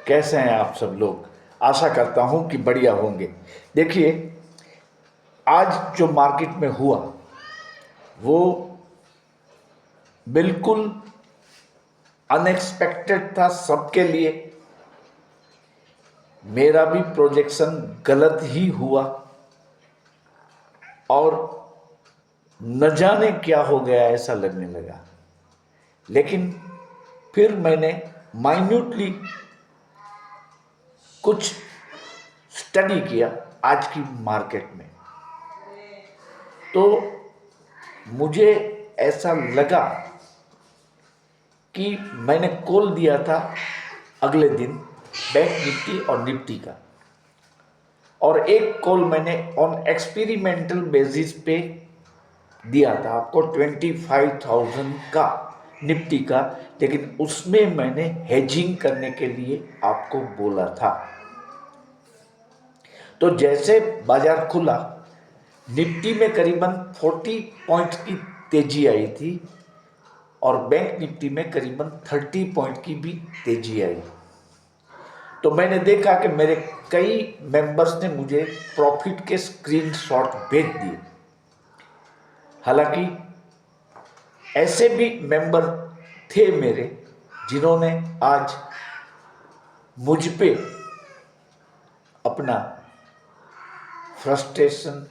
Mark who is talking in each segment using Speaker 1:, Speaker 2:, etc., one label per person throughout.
Speaker 1: कैसे हैं आप सब लोग। आशा करता हूं कि बढ़िया होंगे। देखिए, आज जो मार्केट में हुआ वो बिल्कुल अनएक्सपेक्टेड था सबके लिए। मेरा भी प्रोजेक्शन गलत ही हुआ और न जाने क्या हो गया ऐसा लगने लगा। लेकिन फिर मैंने माइन्यूटली कुछ स्टडी किया आज की मार्केट में, तो मुझे ऐसा लगा कि मैंने कॉल दिया था अगले दिन बैंक निफ्टी और निफ्टी का, और एक कॉल मैंने ऑन एक्सपेरिमेंटल बेसिस पे दिया था आपको 25,000 का निफ्टी का, लेकिन उसमें मैंने हेजिंग करने के लिए आपको बोला था। तो जैसे बाजार खुला, निफ्टी में करीबन 40 पॉइंट की तेजी आई थी और बैंक निफ्टी में करीबन 30 पॉइंट की भी तेजी आई। तो मैंने देखा कि मेरे कई मेंबर्स ने मुझे प्रॉफिट के स्क्रीनशॉट भेज दिए। हालांकि ऐसे भी मेंबर थे मेरे जिन्होंने आज मुझ पे अपना फ्रस्ट्रेशन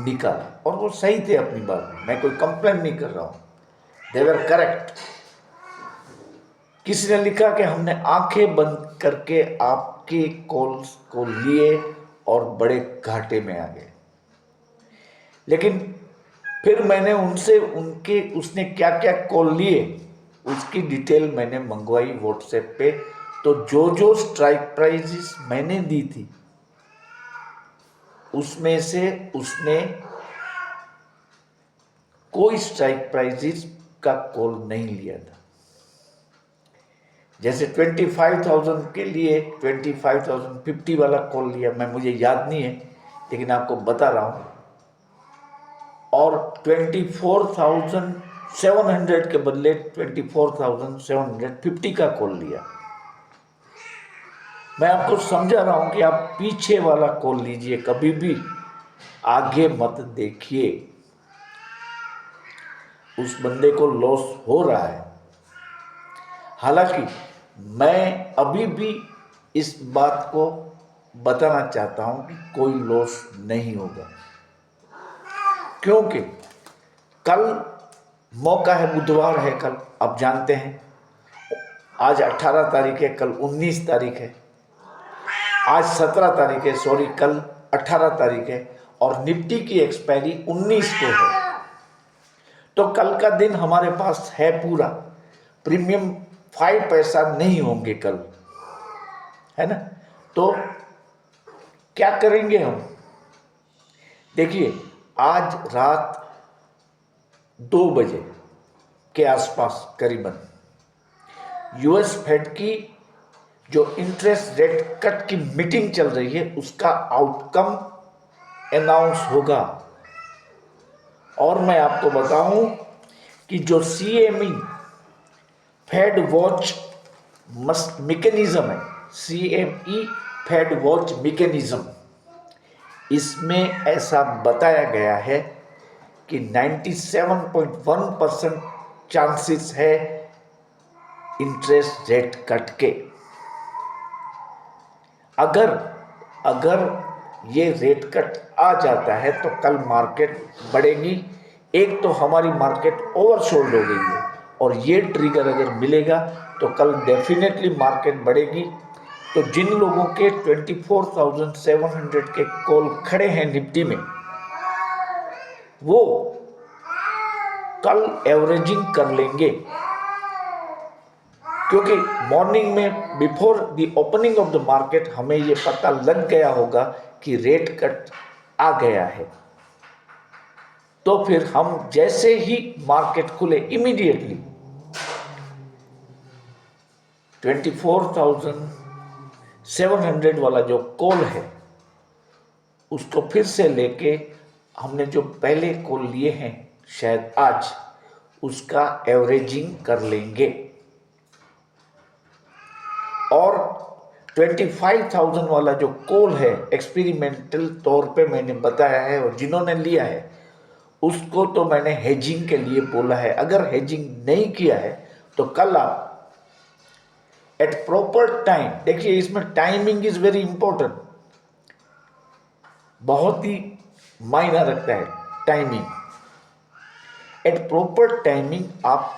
Speaker 1: निकाला, और वो सही थे अपनी बात में। मैं कोई कंप्लेन नहीं कर रहा हूँ, दे वर करेक्ट। किसी ने लिखा कि हमने आंखें बंद करके आपके कॉल्स को लिए और बड़े घाटे में आ गए। लेकिन फिर मैंने उनसे उसने क्या क्या कॉल लिए उसकी डिटेल मैंने मंगवाई व्हाट्सएप पे। तो जो जो स्ट्राइक प्राइजेस मैंने दी थी उसमें से उसने कोई स्ट्राइक प्राइजेस का कॉल नहीं लिया था। जैसे 25,000 के लिए 25,050 वाला कॉल लिया, मुझे याद नहीं है लेकिन आपको बता रहा हूं। और 24,700 के बदले 24,750 का कॉल लिया। मैं आपको समझा रहा हूं कि आप पीछे वाला कॉल लीजिए, कभी भी आगे मत देखिए। उस बंदे को लॉस हो रहा है। हालांकि मैं अभी भी इस बात को बताना चाहता हूं कि कोई लॉस नहीं होगा, क्योंकि कल मौका है, बुधवार है कल, आप जानते हैं। आज 18 तारीख है, कल 19 तारीख है। आज 17 तारीख है, सॉरी, कल 18 तारीख है और निफ्टी की एक्सपायरी 19 को है। तो कल का दिन हमारे पास है पूरा। प्रीमियम 5 पैसा नहीं होंगे कल, है ना। तो क्या करेंगे हम? देखिए, आज रात 2 बजे के आसपास करीबन यूएस फेड की जो इंटरेस्ट रेट कट की मीटिंग चल रही है उसका आउटकम अनाउंस होगा। और मैं आपको बताऊं कि जो सीएमई फेड वॉच मैकेनिज्म है, सीएमई फेड वॉच मैकेनिज्म, इसमें ऐसा बताया गया है कि 97.1% चांसेस है इंटरेस्ट रेट कट के। अगर ये रेट कट आ जाता है तो कल मार्केट बढ़ेगी। एक तो हमारी मार्केट ओवरसोल्ड हो गई है, और ये ट्रिगर अगर मिलेगा तो कल डेफिनेटली मार्केट बढ़ेगी। तो जिन लोगों के 24,700 के कॉल खड़े हैं निफ्टी में, वो कल एवरेजिंग कर लेंगे, क्योंकि मॉर्निंग में before the opening of the market हमें ये पता लग गया होगा कि रेट कट आ गया है। तो फिर हम जैसे ही मार्केट खुले इमीडिएटली 24,700 वाला जो कॉल है उसको फिर से लेके हमने जो पहले कॉल लिए हैं शायद आज, उसका एवरेजिंग कर लेंगे। 25,000 वाला जो कॉल है एक्सपेरिमेंटल तौर पे मैंने बताया है, और जिन्होंने लिया है उसको तो मैंने हेजिंग के लिए बोला है। अगर हेजिंग नहीं किया है तो कल आप एट प्रॉपर टाइम, देखिए इसमें टाइमिंग इज वेरी इंपॉर्टेंट, बहुत ही मायना रखता है टाइमिंग। एट प्रॉपर टाइमिंग आप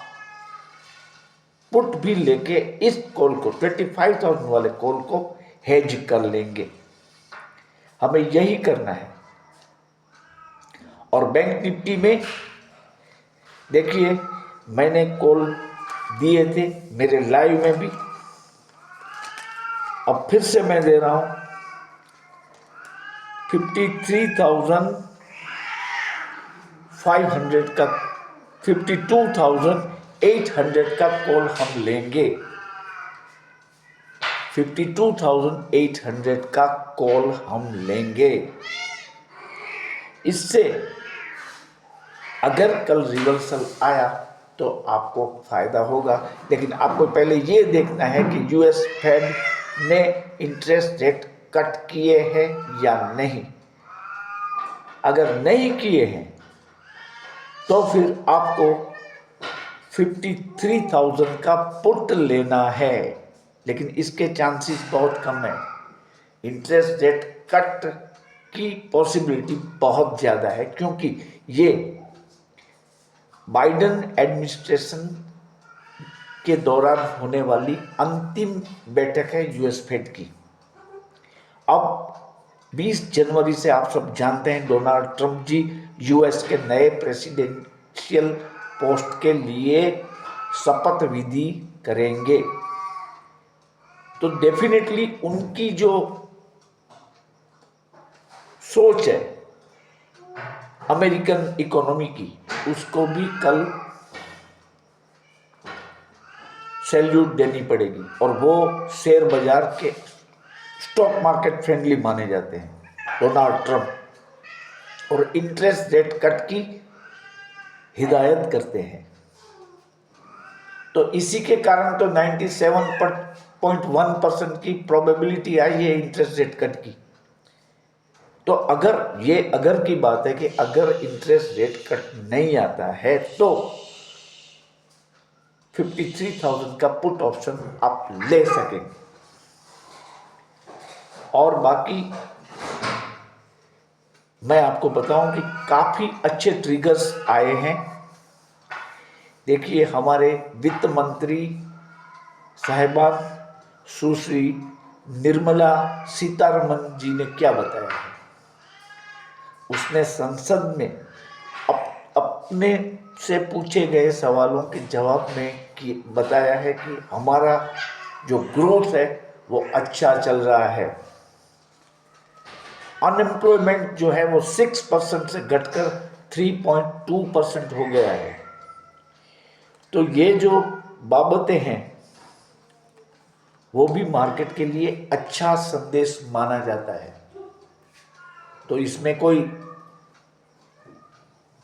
Speaker 1: पुट भी लेके इस कॉल को 25,000 वाले कॉल को हेज कर लेंगे। हमें यही करना है। और बैंक निफ्टी में देखिए मैंने कॉल दिए थे मेरे लाइव में भी, अब फिर से मैं दे रहा हूं 53,500 का, 52,800 का कॉल हम लेंगे। 52,800 का कॉल हम लेंगे। इससे अगर कल रिवर्सल आया तो आपको फायदा होगा, लेकिन आपको पहले ये देखना है कि यूएस फेड ने इंटरेस्ट रेट कट किए हैं या नहीं। अगर नहीं किए हैं तो फिर आपको 53,000 का पुट लेना है, लेकिन इसके चांसेस बहुत कम है। इंटरेस्ट रेट कट की पॉसिबिलिटी बहुत ज़्यादा है, क्योंकि ये बाइडेन एडमिनिस्ट्रेशन के दौरान होने वाली अंतिम बैठक है यूएस फेड की। अब 20 जनवरी से आप सब जानते हैं डोनाल्ड ट्रंप जी यूएस के नए प्रेसिडेंशियल पोस्ट के लिए शपथ विधि करेंगे। तो डेफिनेटली उनकी जो सोच है अमेरिकन इकोनॉमी की, उसको भी कल सैल्यूट देनी पड़ेगी। और वो शेयर बाजार के स्टॉक मार्केट फ्रेंडली माने जाते हैं डोनाल्ड ट्रंप, और इंटरेस्ट रेट कट की हिदायत करते हैं। तो इसी के कारण तो 97.1% की प्रोबेबिलिटी आई है इंटरेस्ट रेट कट की। तो अगर की बात है कि अगर इंटरेस्ट रेट कट नहीं आता है तो 53,000 का पुट ऑप्शन आप ले सकेंगे। और बाकी मैं आपको बताऊं कि काफी अच्छे ट्रिगर्स आए हैं। देखिए हमारे वित्त मंत्री साहिबान सुश्री निर्मला सीतारमन जी ने क्या बताया है। उसने संसद में अपने से पूछे गए सवालों के जवाब में बताया है कि हमारा जो ग्रोथ है वो अच्छा चल रहा है। अनएम्प्लॉयमेंट जो है वो 6% से घटकर 3.2% हो गया है। तो ये जो बाबतें हैं वो भी मार्केट के लिए अच्छा संदेश माना जाता है। तो इसमें कोई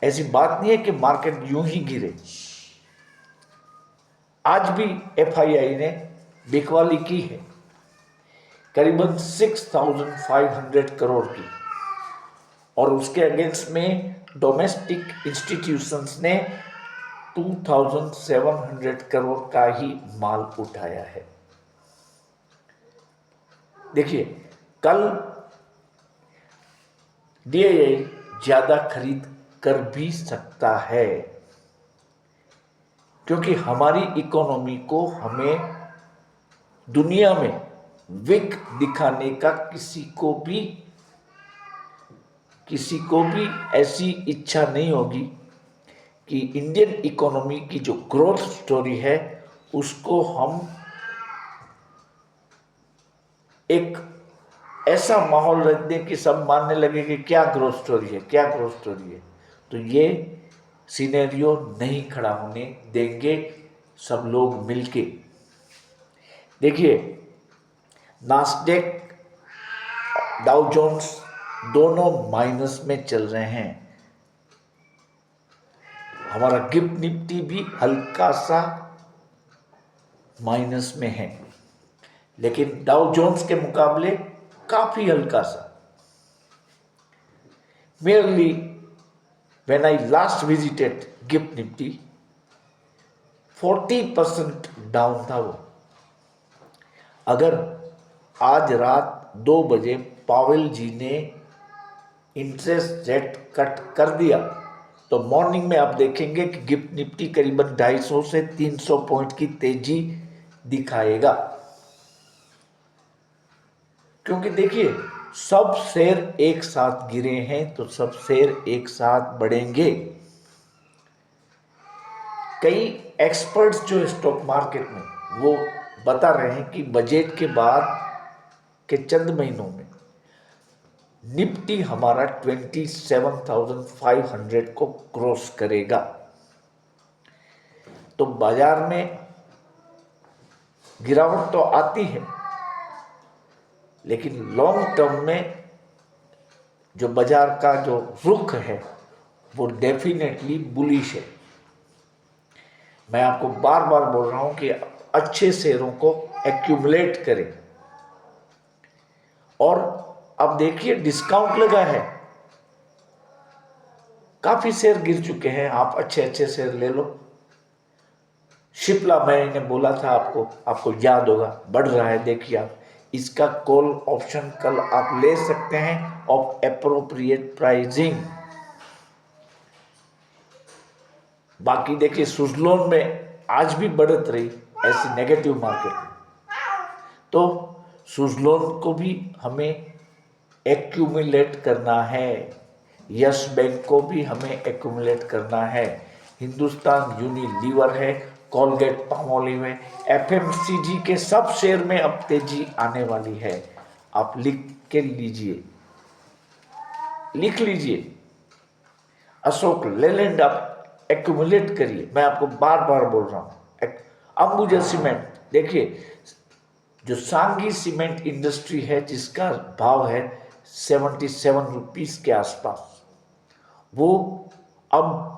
Speaker 1: ऐसी बात नहीं है कि मार्केट यूं ही गिरे। आज भी एफआईआई ने बिकवाली की है करीबन 6,500 करोड़ की, और उसके अगेंस्ट में डोमेस्टिक इंस्टीट्यूशंस ने 2,700 करोड़ का ही माल उठाया है। देखिए कल डीआईआई ज्यादा खरीद कर भी सकता है, क्योंकि हमारी इकोनॉमी को हमें दुनिया में वीक दिखाने का किसी को भी ऐसी इच्छा नहीं होगी कि इंडियन इकोनॉमी की जो ग्रोथ स्टोरी है उसको हम एक ऐसा माहौल रख दें कि सब मानने लगे कि क्या ग्रोथ स्टोरी है, क्या ग्रोथ स्टोरी है। तो ये सिनेरियो नहीं खड़ा होने देंगे सब लोग मिलके। देखिए नास्डेक डाउ जोन्स दोनों माइनस में चल रहे हैं। हमारा गिफ्ट निफ्टी भी हल्का सा माइनस में है, लेकिन डाउ जोन्स के मुकाबले काफी हल्का सा। Merely when I last visited gift Nifty 40% down था वो। अगर आज रात 2 बजे पावेल जी ने इंटरेस्ट रेट कट कर दिया तो मॉर्निंग में आप देखेंगे कि गिफ्ट निफ्टी करीबन 250 से 300 पॉइंट की तेजी दिखाएगा। क्योंकि देखिए सब शेयर एक साथ गिरे हैं तो सब शेयर एक साथ बढ़ेंगे। कई एक्सपर्ट्स जो स्टॉक मार्केट में वो बता रहे हैं कि बजट के बाद के चंद महीनों में निफ्टी हमारा 27,500 को क्रॉस करेगा। तो बाजार में गिरावट तो आती है, लेकिन लॉन्ग टर्म में जो बाजार का जो रुख है वो डेफिनेटली बुलिश है। मैं आपको बार बार बोल रहा हूं कि अच्छे शेयरों को एक्यूमुलेट करें। और अब देखिए डिस्काउंट लगा है, काफी शेयर गिर चुके हैं, आप अच्छे अच्छे शेयर ले लो। शिप्ला मैंने बोला था आपको याद होगा, बढ़ रहा है। देखिए आप इसका कॉल ऑप्शन कल आप ले सकते हैं ऑफ एप्रोप्रिएट प्राइसिंग। बाकी देखिए सुजलोन में आज भी बढ़त रही ऐसी नेगेटिव मार्केट में, तो सुजलोन को भी हमें एक्यूमुलेट करना है। यस बैंक को भी हमें एक्यूमुलेट करना है। हिंदुस्तान यूनिलीवर है, कोलगेट पामोलिव है, एफएमसीजी के सब शेयर में अब तेजी आने वाली है। आप लिख लीजिए अशोक लेलैंड आप एक्यूमुलेट करिए। मैं आपको बार बार बोल रहा हूं। अंबुजा सीमेंट देखिए, जो सांगी सीमेंट इंडस्ट्री है जिसका भाव है 77 रुपीज के आसपास, वो अब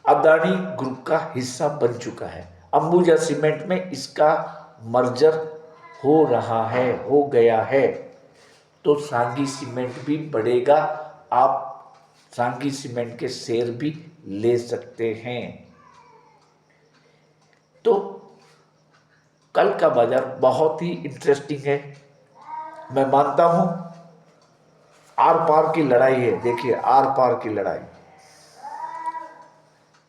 Speaker 1: अदानी ग्रुप का हिस्सा बन चुका है। अंबुजा सीमेंट में इसका मर्जर हो गया है, तो सांगी सीमेंट भी बढ़ेगा। आप सांगी सीमेंट के शेयर भी ले सकते हैं। तो कल का बाजार बहुत ही इंटरेस्टिंग है। मैं मानता हूं आर पार की लड़ाई है। देखिए आर पार की लड़ाई,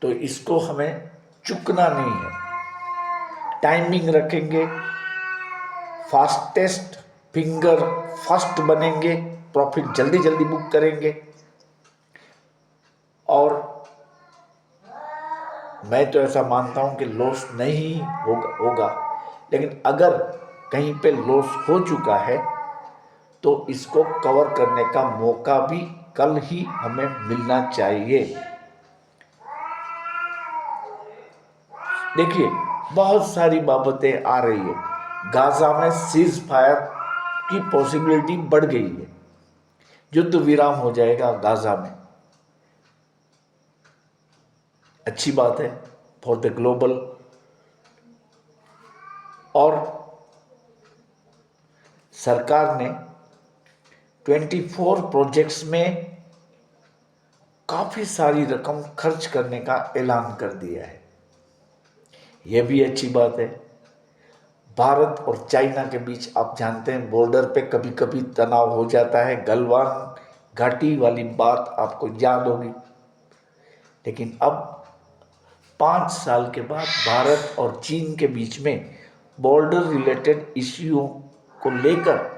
Speaker 1: तो इसको हमें चुकना नहीं है। टाइमिंग रखेंगे, फास्टेस्ट फिंगर फर्स्ट बनेंगे, प्रॉफिट जल्दी जल्दी बुक करेंगे। और मैं तो ऐसा मानता हूं कि लॉस नहीं होगा, लेकिन अगर कहीं पे लॉस हो चुका है तो इसको कवर करने का मौका भी कल ही हमें मिलना चाहिए। देखिए बहुत सारी बाबतें आ रही है। गाजा में सीज फायर की पॉसिबिलिटी बढ़ गई है, युद्ध विराम हो जाएगा गाजा में। अच्छी बात है फॉर द ग्लोबल। और सरकार ने 24 प्रोजेक्ट्स में काफी सारी रकम खर्च करने का ऐलान कर दिया है, यह भी अच्छी बात है। भारत और चाइना के बीच आप जानते हैं बॉर्डर पे कभी कभी तनाव हो जाता है। गलवान घाटी वाली बात आपको याद होगी। लेकिन अब 5 साल के बाद भारत और चीन के बीच में बॉर्डर रिलेटेड इश्यूओं को लेकर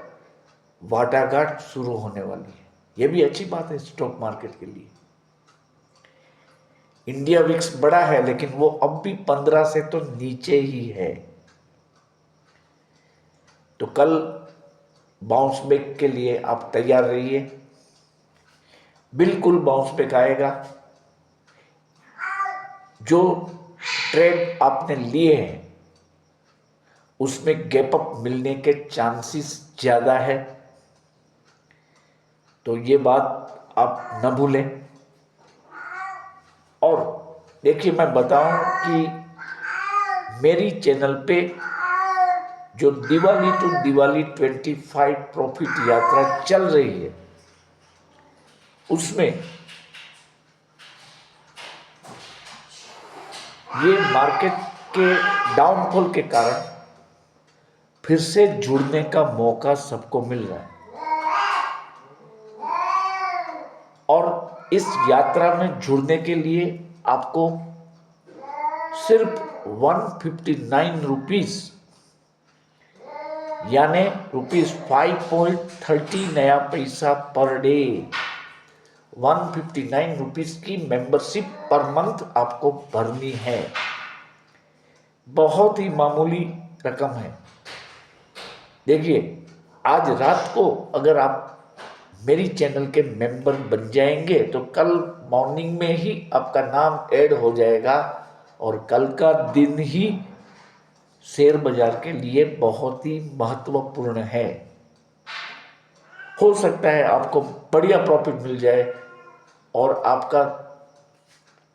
Speaker 1: वाटाघाट शुरू होने वाली है। यह भी अच्छी बात है स्टॉक मार्केट के लिए। इंडिया विक्स बड़ा है, लेकिन वो अब भी 15 से तो नीचे ही है। तो कल बाउंस बैक के लिए आप तैयार रहिए, बिल्कुल बाउंस बैक आएगा। जो ट्रेड आपने लिए हैं उसमें गैप अप मिलने के चांसेस ज्यादा है, तो ये बात आप न भूलें। और देखिए मैं बताऊं कि मेरी चैनल पे जो दिवाली टू दिवाली 25 प्रॉफिट यात्रा चल रही है, उसमें ये मार्केट के डाउनफॉल के कारण फिर से जुड़ने का मौका सबको मिल रहा है। और इस यात्रा में जुड़ने के लिए आपको सिर्फ 159 रुपीज यानी ₹5.30 नया पैसा पर डे, 159 रुपीज की मेंबरशिप पर मंथ आपको भरनी है। बहुत ही मामूली रकम है। देखिए, आज रात को अगर आप मेरी चैनल के मेंबर बन जाएंगे तो कल मॉर्निंग में ही आपका नाम ऐड हो जाएगा और कल का दिन ही शेयर बाजार के लिए बहुत ही महत्वपूर्ण है। हो सकता है आपको बढ़िया प्रॉफिट मिल जाए और आपका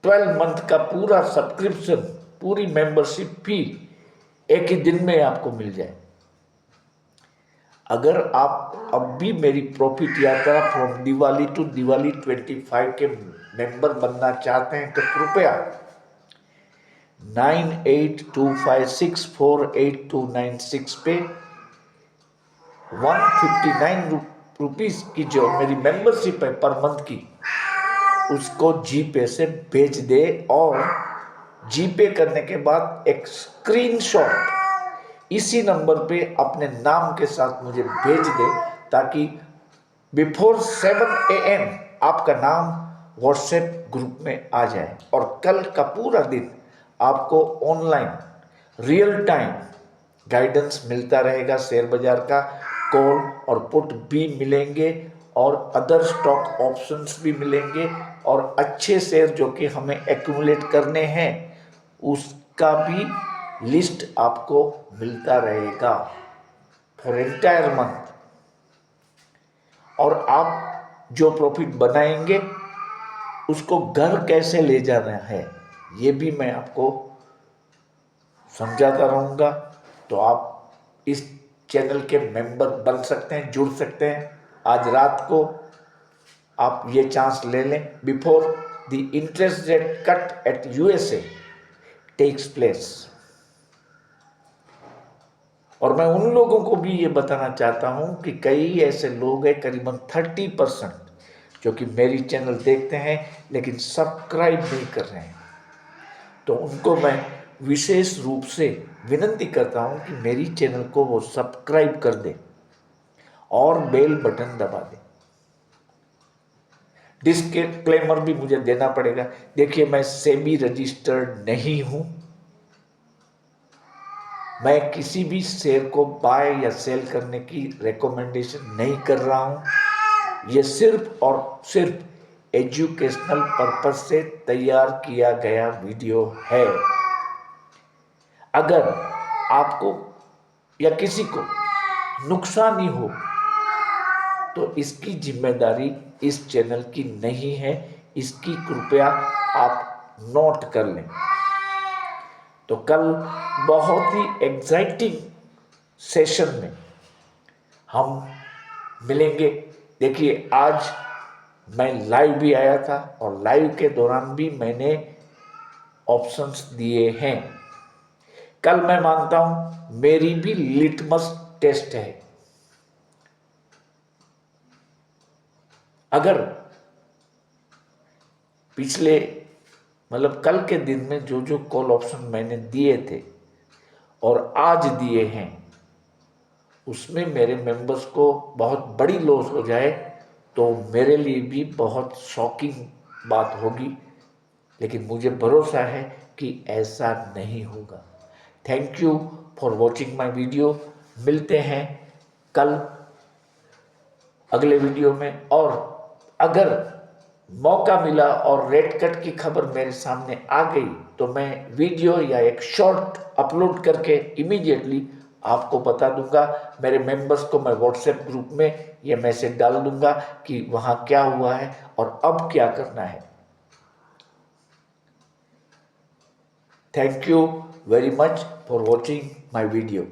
Speaker 1: 12 मंथ का पूरा सब्सक्रिप्शन, पूरी मेंबरशिप फी एक ही दिन में आपको मिल जाए। अगर आप अब भी मेरी प्रॉफिट यात्रा फ्रॉम दिवाली टू दिवाली 25 के मेंबर बनना चाहते हैं तो कृपया 9825648296 पे 159 रुपीज़ की जो मेरी मेंबरशिप है पर मंथ की, उसको जीपे से भेज दे और जीपे करने के बाद एक स्क्रीनशॉट इसी नंबर पे अपने नाम के साथ मुझे भेज दे ताकि बिफोर 7 AM आपका नाम व्हाट्सएप ग्रुप में आ जाए और कल का पूरा दिन आपको ऑनलाइन रियल टाइम गाइडेंस मिलता रहेगा। शेयर बाजार का कॉल और पुट भी मिलेंगे और अदर स्टॉक ऑप्शंस भी मिलेंगे और अच्छे शेयर जो कि हमें एक्यूमुलेट करने हैं उसका भी लिस्ट आपको मिलता रहेगा फॉर एंटायर मंथ। और आप जो प्रॉफिट बनाएंगे उसको घर कैसे ले जाना है ये भी मैं आपको समझाता रहूँगा। तो आप इस चैनल के मेंबर बन सकते हैं, जुड़ सकते हैं। आज रात को आप ये चांस ले लें before the interest rate cut at USA takes place. और मैं उन लोगों को भी ये बताना चाहता हूँ कि कई ऐसे लोग हैं, करीबन 30%, जो कि मेरी चैनल देखते हैं लेकिन सब्सक्राइब नहीं कर रहे हैं। तो उनको मैं विशेष रूप से विनती करता हूँ कि मेरी चैनल को वो सब्सक्राइब कर दें और बेल बटन दबा दें। डिस्क्लेमर भी मुझे देना पड़ेगा। देखिए, मैं सेबी रजिस्टर्ड नहीं हूँ। मैं किसी भी शेयर को बाय या सेल करने की रिकमेंडेशन नहीं कर रहा हूँ। ये सिर्फ और सिर्फ एजुकेशनल पर्पस से तैयार किया गया वीडियो है। अगर आपको या किसी को नुकसान ही हो तो इसकी जिम्मेदारी इस चैनल की नहीं है, इसकी कृपया आप नोट कर लें। तो कल बहुत ही एग्जाइटिंग सेशन में हम मिलेंगे। देखिए, आज मैं लाइव भी आया था और लाइव के दौरान भी मैंने ऑप्शंस दिए हैं। कल मैं मानता हूं मेरी भी लिटमस टेस्ट है। अगर पिछले मतलब कल के दिन में जो जो कॉल ऑप्शन मैंने दिए थे और आज दिए हैं उसमें मेरे मेंबर्स को बहुत बड़ी लॉस हो जाए तो मेरे लिए भी बहुत शॉकिंग बात होगी, लेकिन मुझे भरोसा है कि ऐसा नहीं होगा। Thank you for watching my video. मिलते हैं कल अगले वीडियो में। और अगर मौका मिला और रेट कट की खबर मेरे सामने आ गई तो मैं वीडियो या एक शॉर्ट अपलोड करके इमीडिएटली आपको बता दूंगा। मेरे मेंबर्स को मैं व्हाट्सएप ग्रुप में ये मैसेज डाल दूंगा कि वहाँ क्या हुआ है और अब क्या करना है। Thank you very much for watching my video.